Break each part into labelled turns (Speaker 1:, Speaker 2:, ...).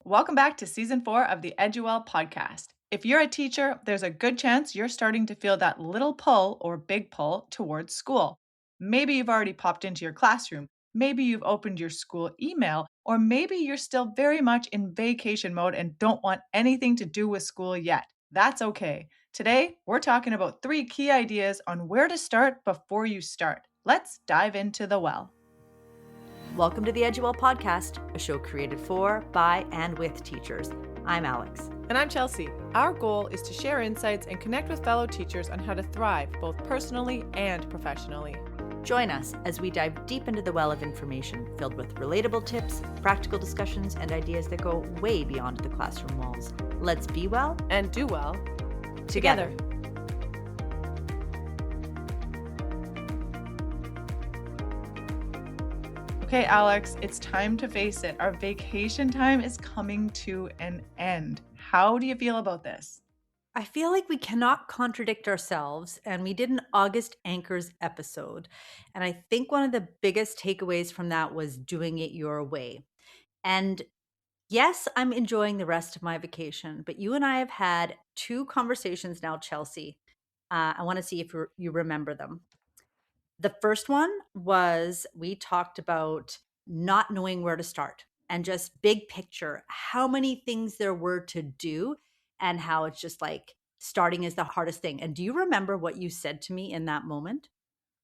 Speaker 1: Welcome back to season 4 of the Eduwell podcast. If you're a teacher, there's a good chance you're starting to feel that little pull or big pull towards school. Maybe you've already popped into your classroom. Maybe you've opened your school email, or maybe you're still very much in vacation mode and don't want anything to do with school yet. That's okay. Today, we're talking about 3 key ideas on where to start before you start. Let's dive into the well.
Speaker 2: Welcome to the Eduwell Podcast, a show created for, by, and with teachers. I'm Alex.
Speaker 3: And I'm Chelsea. Our goal is to share insights and connect with fellow teachers on how to thrive both personally and professionally.
Speaker 2: Join us as we dive deep into the well of information filled with relatable tips, practical discussions, and ideas that go way beyond the classroom walls. Let's be well
Speaker 3: And do well
Speaker 2: together.
Speaker 1: Okay, Alex, it's time to face it. Our vacation time is coming to an end. How do you feel about this?
Speaker 2: I feel like we cannot contradict ourselves, and we did an August Anchors episode. And I think one of the biggest takeaways from that was doing it your way. And yes, I'm enjoying the rest of my vacation, but you and I have had 2 conversations now, Chelsea. I want to see if you remember them. The first one was we talked about not knowing where to start and just big picture, how many things there were to do and how it's just like starting is the hardest thing. And do you remember what you said to me in that moment?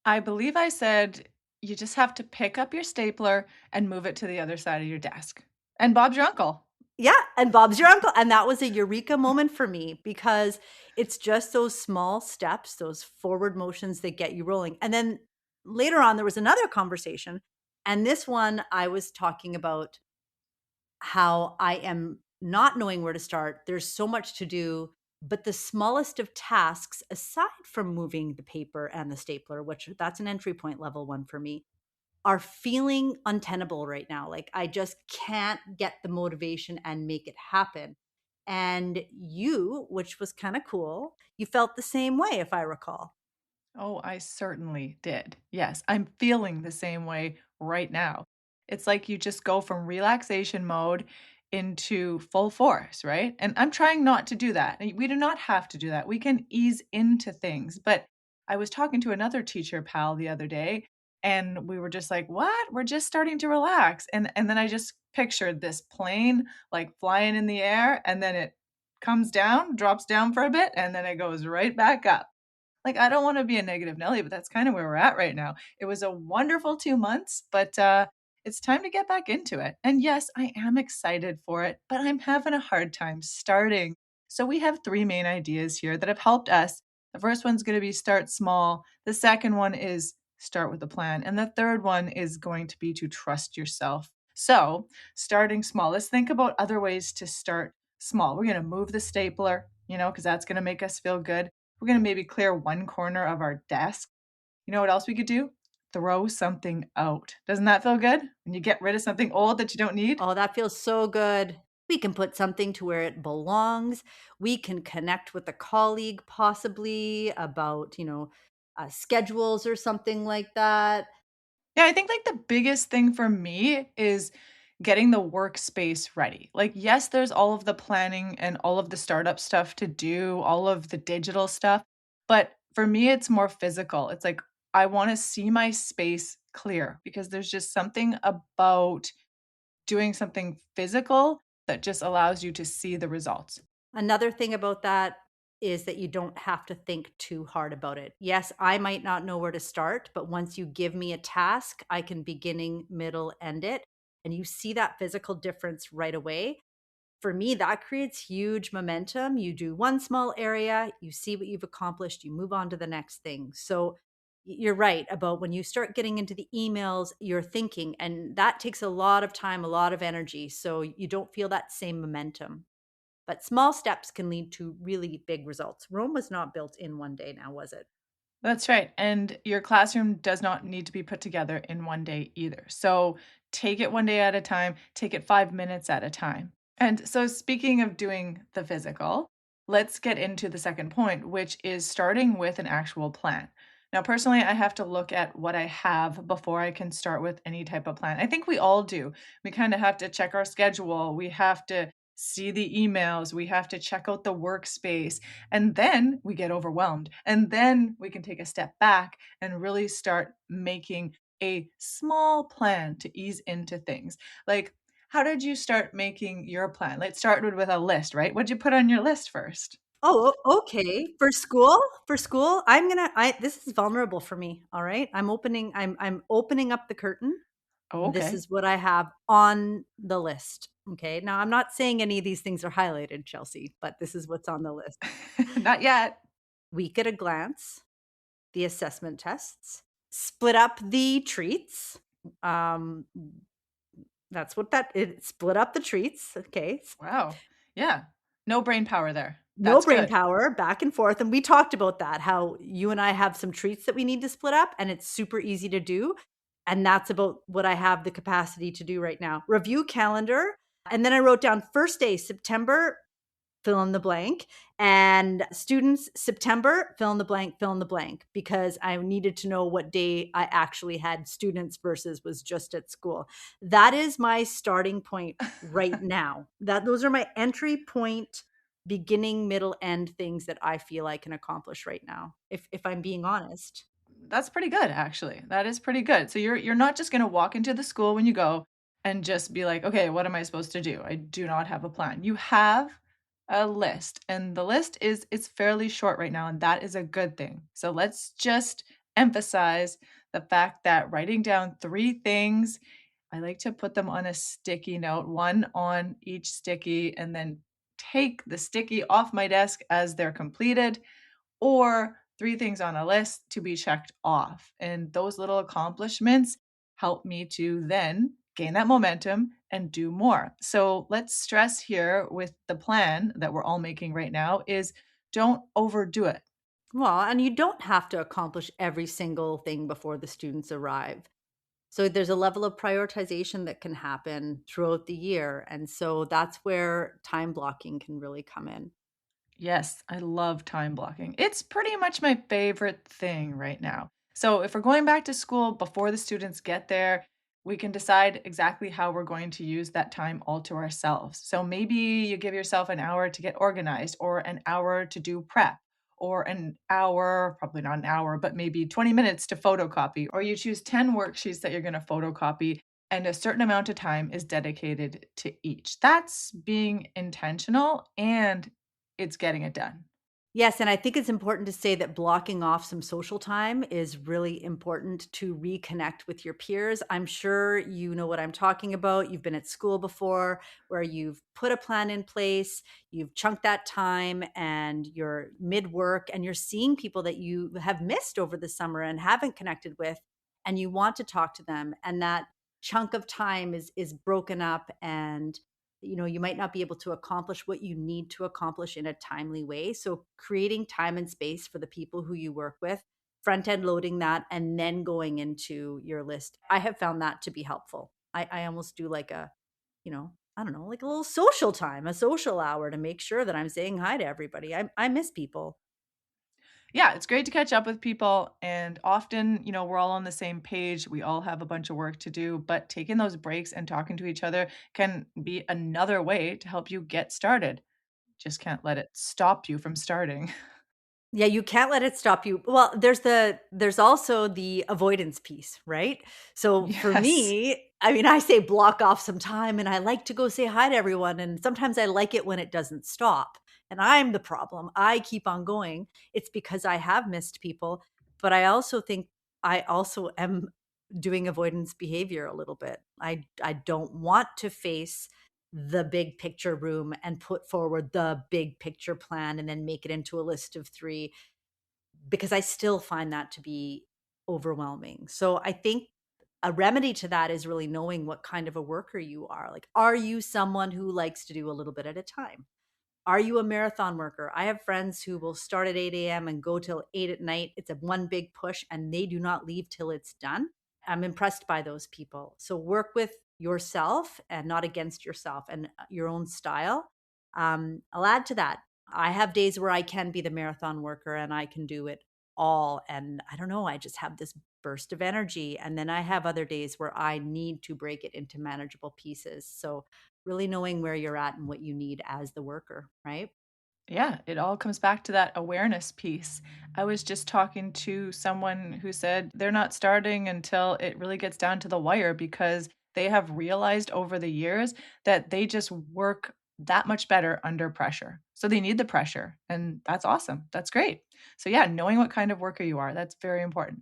Speaker 1: I believe I said you just have to pick up your stapler and move it to the other side of your desk. And Bob's your uncle.
Speaker 2: Yeah, and Bob's your uncle. And that was a eureka moment for me because it's just those small steps, those forward motions that get you rolling. And then later on, there was another conversation. And this one, I was talking about how I am not knowing where to start. There's so much to do, but the smallest of tasks, aside from moving the paper and the stapler, which that's an entry point level one for me, are feeling untenable right now. Like I just can't get the motivation and make it happen. And you, which was kind of cool, you felt the same way, if I recall.
Speaker 1: Oh, I certainly did. Yes, I'm feeling the same way right now. It's like you just go from relaxation mode into full force, right? And I'm trying not to do that. We do not have to do that. We can ease into things. But I was talking to another teacher pal the other day, and we were just like, "What? We're just starting to relax." And then I just pictured this plane like flying in the air, and then it comes down, drops down for a bit, and then it goes right back up. Like, I don't wanna be a negative Nelly, but that's kinda where we're at right now. It was a wonderful 2 months, but, it's time to get back into it. And yes, I am excited for it, but I'm having a hard time starting. So we have 3 main ideas here that have helped us. The first one's gonna be start small, the second one is start with a plan, and the third one is going to be to trust yourself. So, starting small, let's think about other ways to start small. We're gonna move the stapler, because that's gonna make us feel good. We're gonna maybe clear one corner of our desk. You know what else we could do? Throw something out. Doesn't that feel good? When you get rid of something old that you don't need?
Speaker 2: Oh, that feels so good. We can put something to where it belongs. We can connect with a colleague possibly about, schedules or something like that.
Speaker 1: Yeah, I think like the biggest thing for me is getting the workspace ready. Like, yes, there's all of the planning and all of the startup stuff to do, all of the digital stuff. But for me, it's more physical. It's like I want to see my space clear because there's just something about doing something physical that just allows you to see the results.
Speaker 2: Another thing about that is that you don't have to think too hard about it. Yes, I might not know where to start, but once you give me a task, I can beginning, middle, end it. And you see that physical difference right away. For me, that creates huge momentum. You do one small area, you see what you've accomplished, you move on to the next thing. So you're right about when you start getting into the emails, you're thinking, and that takes a lot of time, a lot of energy. So you don't feel that same momentum. But small steps can lead to really big results. Rome was not built in one day now, was it?
Speaker 1: That's right. And your classroom does not need to be put together in one day either. So take it one day at a time, take it 5 minutes at a time. And so, speaking of doing the physical, let's get into the second point, which is starting with an actual plan. Now, personally, I have to look at what I have before I can start with any type of plan. I think we all do. We kind of have to check our schedule. We have to see the emails. We have to check out the workspace. And then we get overwhelmed. And then we can take a step back and really start making a small plan to ease into things. Like, how did you start making your plan? Let's start with a list, right? What'd you put on your list first?
Speaker 2: Oh, okay. For school, this is vulnerable for me, all right? I'm opening up the curtain.
Speaker 1: Oh,
Speaker 2: This
Speaker 1: okay.
Speaker 2: is what I have on the list, okay? Now, I'm not saying any of these things are highlighted, Chelsea, but this is what's on the list.
Speaker 1: Not yet.
Speaker 2: Week at a glance, the assessment tests, split up the treats. Um, that's what that it split up the treats, okay?
Speaker 1: Wow. Yeah. No brain power there.
Speaker 2: No
Speaker 1: That's
Speaker 2: brain
Speaker 1: good.
Speaker 2: power, back and forth, and we talked about that, how you and I have some treats that we need to split up, and it's super easy to do, and that's about what I have the capacity to do right now. Review calendar, and then I wrote down first day, September, fill in the blank, and students, September, fill in the blank, because I needed to know what day I actually had students versus was just at school. That is my starting point right now. Those are my entry point, beginning, middle, end things that I feel I can accomplish right now, if I'm being honest.
Speaker 1: That's pretty good, actually. That is pretty good. So you're not just gonna walk into the school when you go and just be like, "Okay, what am I supposed to do? I do not have a plan." You have a list, and the list is it's fairly short right now, and that is a good thing. So let's just emphasize the fact that writing down 3 things, I like to put them on a sticky note, 1 on each sticky, and then take the sticky off my desk as they're completed, or 3 things on a list to be checked off. And those little accomplishments help me to then gain that momentum and do more. So let's stress here with the plan that we're all making right now is don't overdo it.
Speaker 2: Well, and you don't have to accomplish every single thing before the students arrive. So there's a level of prioritization that can happen throughout the year, and so that's where time blocking can really come in.
Speaker 1: Yes, I love time blocking. It's pretty much my favorite thing right now. So, if we're going back to school before the students get there, we can decide exactly how we're going to use that time all to ourselves. So, maybe you give yourself an hour to get organized, or an hour to do prep, or an hour, probably not an hour, but maybe 20 minutes to photocopy, or you choose 10 worksheets that you're going to photocopy. And a certain amount of time is dedicated to each. That's being intentional and it's getting it done.
Speaker 2: Yes, and I think it's important to say that blocking off some social time is really important to reconnect with your peers. I'm sure you know what I'm talking about. You've been at school before where you've put a plan in place, you've chunked that time, and you're mid work and you're seeing people that you have missed over the summer and haven't connected with, and you want to talk to them. And that chunk of time is broken up, and you might not be able to accomplish what you need to accomplish in a timely way. So creating time and space for the people who you work with, front end loading that, and then going into your list, I have found that to be helpful. I almost do like I don't know, like a little social time, a social hour, to make sure that I'm saying hi to everybody. I miss people.
Speaker 1: Yeah, it's great to catch up with people. And often, we're all on the same page. We all have a bunch of work to do, but taking those breaks and talking to each other can be another way to help you get started. Just can't let it stop you from starting.
Speaker 2: Yeah, you can't let it stop you. Well, there's also the avoidance piece, right? So for
Speaker 1: Yes.
Speaker 2: me, I mean, I say block off some time, and I like to go say hi to everyone, and sometimes I like it when it doesn't stop. And I'm the problem. I keep on going. It's because I have missed people, but I also think I also am doing avoidance behavior a little bit. I don't want to face the big picture room and put forward the big picture plan and then make it into a list of 3, because I still find that to be overwhelming. So I think a remedy to that is really knowing what kind of a worker you are. Like, are you someone who likes to do a little bit at a time? Are you a marathon worker? I have friends who will start at 8 a.m. and go till 8 at night. It's a one big push and they do not leave till it's done. I'm impressed by those people. So work with yourself and not against yourself, and your own style. I'll add to that. I have days where I can be the marathon worker and I can do it all. And I don't know, I just have this burst of energy. And then I have other days where I need to break it into manageable pieces. So, really knowing where you're at and what you need as the worker, right?
Speaker 1: Yeah, it all comes back to that awareness piece. I was just talking to someone who said they're not starting until it really gets down to the wire because they have realized over the years that they just work that much better under pressure. So they need the pressure, and that's awesome. That's great. So, yeah, knowing what kind of worker you are, that's very important.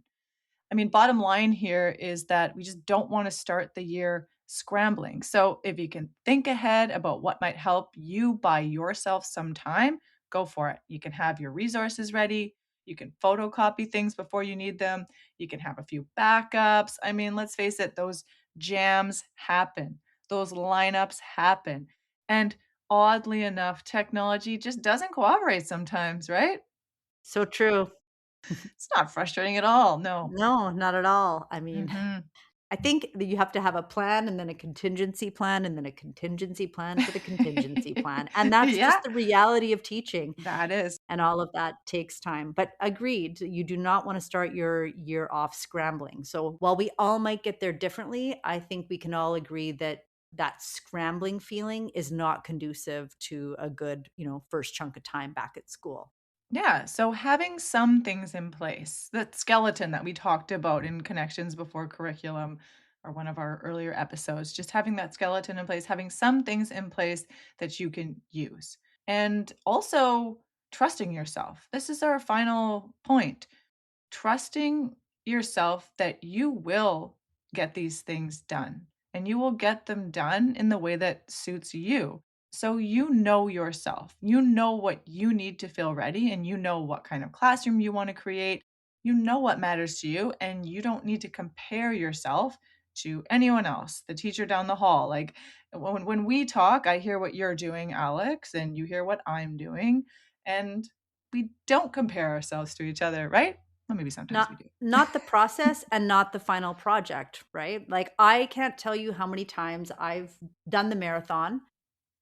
Speaker 1: I mean, bottom line here is that we just don't want to start the year scrambling. So, if you can think ahead about what might help you buy yourself some time, go for it. You can have your resources ready. You can photocopy things before you need them. You can have a few backups. I mean, let's face it, those jams happen, those lineups happen. And oddly enough, technology just doesn't cooperate sometimes, right?
Speaker 2: So true.
Speaker 1: It's not frustrating at all. No.
Speaker 2: No, not at all. I mean,
Speaker 1: Hmm.
Speaker 2: I think that you have to have a plan and then a contingency plan and then a contingency plan for the contingency plan. And that's
Speaker 1: Yeah,
Speaker 2: just the reality of teaching.
Speaker 1: that is.
Speaker 2: And all of that takes time. But agreed, you do not want to start your year off scrambling. So while we all might get there differently, I think we can all agree that that scrambling feeling is not conducive to a good, first chunk of time back at school.
Speaker 1: Yeah, so having some things in place, that skeleton that we talked about in Connections Before Curriculum or one of our earlier episodes, just having that skeleton in place, having some things in place that you can use. And also trusting yourself. This is our final point. Trusting yourself that you will get these things done and you will get them done in the way that suits you. So you know yourself. You know what you need to feel ready and you know what kind of classroom you want to create. You know what matters to you and you don't need to compare yourself to anyone else, the teacher down the hall. Like when we talk, I hear what you're doing, Alex, and you hear what I'm doing, and we don't compare ourselves to each other, right? Well, maybe sometimes
Speaker 2: Not
Speaker 1: we do.
Speaker 2: not the process and not the final project, right? Like I can't tell you how many times I've done the marathon,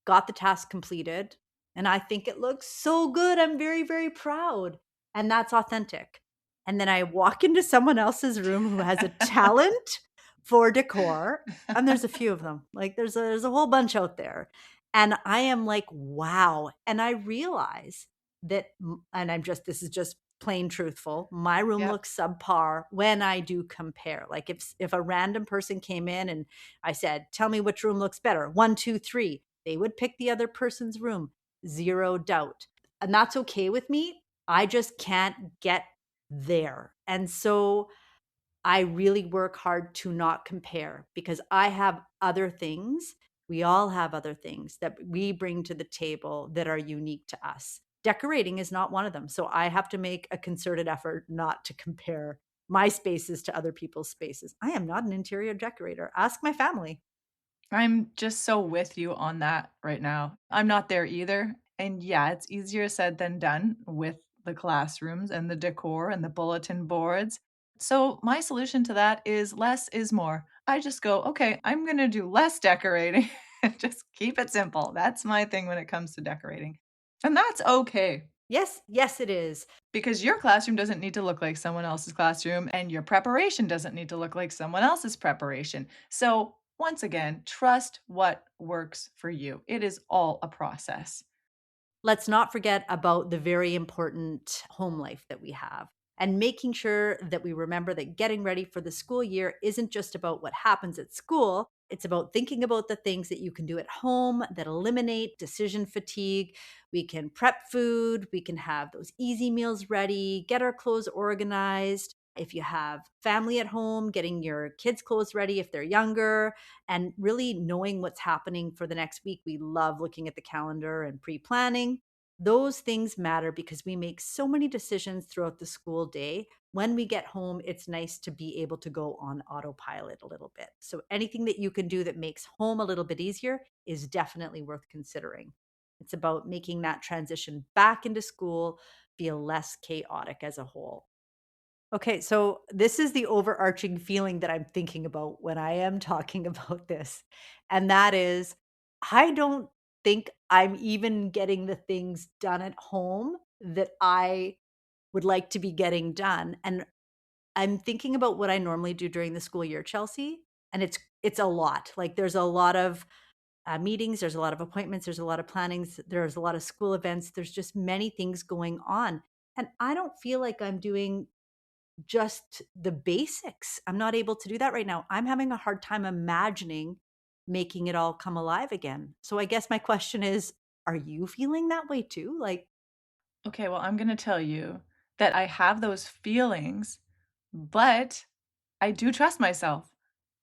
Speaker 2: got the task completed, and I think it looks so good. I'm very, very proud. And that's authentic. And then I walk into someone else's room who has a talent for decor, and there's a few of them. Like there's a whole bunch out there. And I am like, wow. And I realize that and this is just plain truthful. My room
Speaker 1: Yep.
Speaker 2: looks subpar when I do compare. Like if a random person came in and I said, "Tell me which room looks better." 1, 2, 3. They would pick the other person's room, zero doubt. And that's okay with me. I just can't get there. And so I really work hard to not compare because I have other things. We all have other things that we bring to the table that are unique to us. Decorating is not one of them. So I have to make a concerted effort not to compare my spaces to other people's spaces. I am not an interior decorator. Ask my family.
Speaker 1: I'm just so with you on that right now. I'm not there either. And yeah, it's easier said than done with the classrooms and the decor and the bulletin boards. So, my solution to that is less is more. I just go, okay, I'm going to do less decorating. Just keep it simple. That's my thing when it comes to decorating. And that's okay.
Speaker 2: Yes, yes, it is.
Speaker 1: Because your classroom doesn't need to look like someone else's classroom, and your preparation doesn't need to look like someone else's preparation. So, once again, trust what works for you. It is all a process.
Speaker 2: Let's not forget about the very important home life that we have and making sure that we remember that getting ready for the school year isn't just about what happens at school. It's about thinking about the things that you can do at home that eliminate decision fatigue. We can prep food, we can have those easy meals ready, get our clothes organized. If you have family at home, getting your kids' clothes ready if they're younger, and really knowing what's happening for the next week. We love looking at the calendar and pre planning. Those things matter because we make so many decisions throughout the school day. When we get home, it's nice to be able to go on autopilot a little bit. So, anything that you can do that makes home a little bit easier is definitely worth considering. It's about making that transition back into school feel less chaotic as a whole. Okay, so this is the overarching feeling that I'm thinking about when I am talking about this. And that is, I don't think I'm even getting the things done at home that I would like to be getting done. And I'm thinking about what I normally do during the school year, Chelsea, and it's a lot. Like there's a lot of meetings, there's a lot of appointments, there's a lot of plannings, there's a lot of school events, there's just many things going on. And I don't feel like I'm doing just the basics. I'm not able to do that right now. I'm having a hard time imagining making it all come alive again. So I guess my question is, are you feeling that way too? Like,
Speaker 1: Okay, well, I'm going to tell you that I have those feelings, but I do trust myself.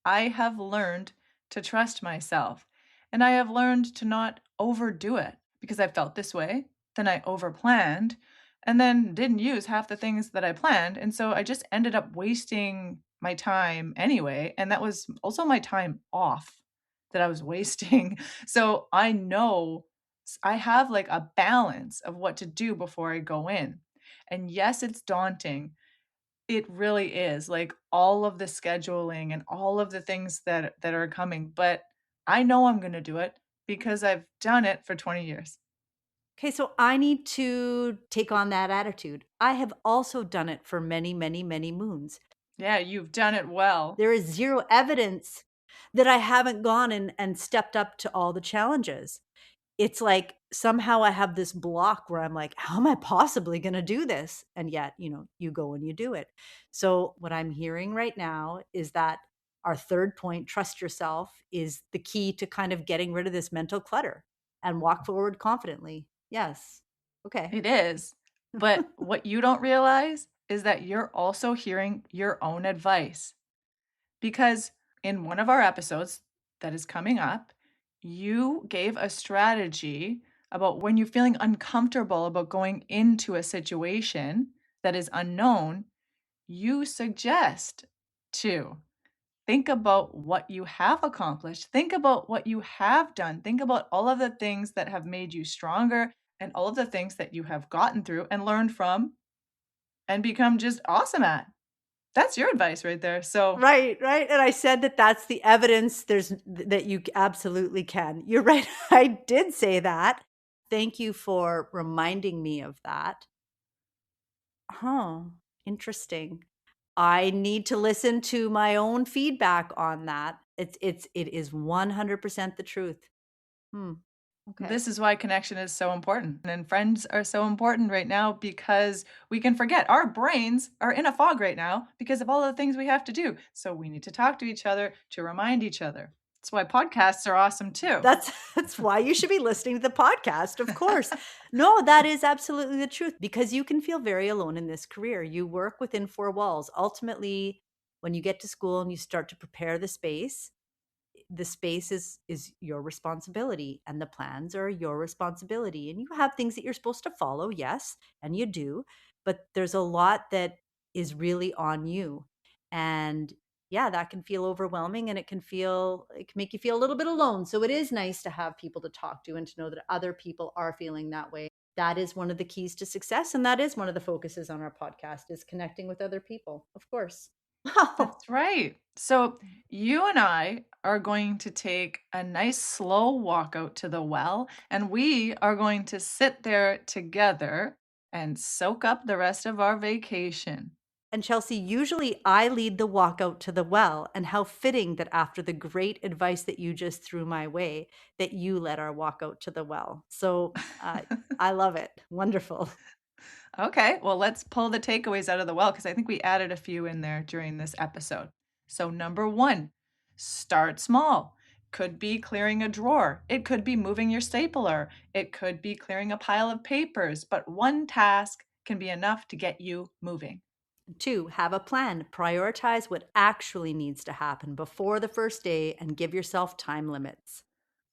Speaker 1: I have learned to trust myself, and I have learned to not overdo it because I felt this way. Then I overplanned and then didn't use half the things that I planned. And so I just ended up wasting my time anyway. And that was also my time off that I was wasting. So I know I have like a balance of what to do before I go in. And yes, it's daunting. It really is, like, all of the scheduling and all of the things that are coming, but I know I'm gonna do it because I've done it for 20 years.
Speaker 2: okay, so I need to take on that attitude. I have also done it for many, many, many moons.
Speaker 1: Yeah, you've done it well.
Speaker 2: There is zero evidence that I haven't gone and stepped up to all the challenges. It's like somehow I have this block where I'm like, how am I possibly going to do this? And yet, you go and you do it. So, what I'm hearing right now is that our third point, trust yourself, is the key to kind of getting rid of this mental clutter and walk forward confidently. Yes. Okay.
Speaker 1: It is, but what you don't realize is that you're also hearing your own advice. Because in one of our episodes that is coming up, you gave a strategy about when you're feeling uncomfortable about going into a situation that is unknown, you suggest to think about what you have accomplished. Think about what you have done. Think about all of the things that have made you stronger and all of the things that you have gotten through and learned from and become just awesome at. That's your advice right there. So
Speaker 2: Right, right. And I said that that's the evidence that you absolutely can. You're right. I did say that. Thank you for reminding me of that. Huh, interesting. I need to listen to my own feedback on that. It is 100% the truth. Hmm. Okay.
Speaker 1: this is why connection is so important. And friends are so important right now because we can forget. Our brains are in a fog right now because of all the things we have to do. So we need to talk to each other to remind each other. That's why podcasts are awesome too.
Speaker 2: That's why you should be listening to the podcast, of course. No, that is absolutely the truth because you can feel very alone in this career. You work within four walls. Ultimately, when you get to school and you start to prepare the space is your responsibility and the plans are your responsibility, and you have things that you're supposed to follow, yes, and you do, but there's a lot that is really on you. And yeah, that can feel overwhelming, and it can make you feel a little bit alone. So it is nice to have people to talk to and to know that other people are feeling that way. That is one of the keys to success, and that is one of the focuses on our podcast, is connecting with other people, of course. Wow.
Speaker 1: That's right. So you and I are going to take a nice slow walk out to the well, and we are going to sit there together and soak up the rest of our vacation.
Speaker 2: And Chelsea, usually I lead the walk out to the well, and how fitting that after the great advice that you just threw my way, that you led our walk out to the well. So I love it. Wonderful.
Speaker 1: Okay, well, let's pull the takeaways out of the well because I think we added a few in there during this episode. So, number one, start small. Could be clearing a drawer. It could be moving your stapler. It could be clearing a pile of papers, but one task can be enough to get you moving.
Speaker 2: 2, have a plan. Prioritize what actually needs to happen before the first day and give yourself time limits.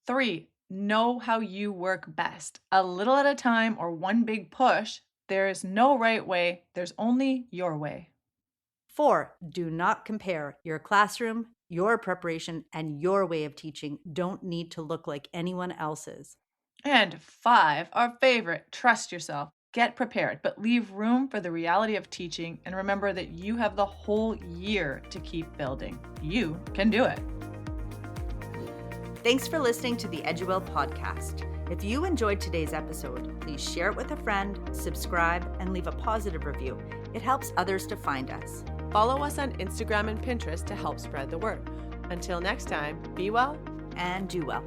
Speaker 1: 3, know how you work best. A little at a time or one big push. There is no right way, there's only your way.
Speaker 2: 4, do not compare. Your classroom, your preparation, and your way of teaching don't need to look like anyone else's.
Speaker 1: And 5, our favorite, trust yourself. Get prepared, but leave room for the reality of teaching and remember that you have the whole year to keep building. You can do it.
Speaker 2: Thanks for listening to the Eduwell podcast. If you enjoyed today's episode, please share it with a friend, subscribe, and leave a positive review. It helps others to find us.
Speaker 3: Follow us on Instagram and Pinterest to help spread the word. Until next time, be well
Speaker 2: And do well.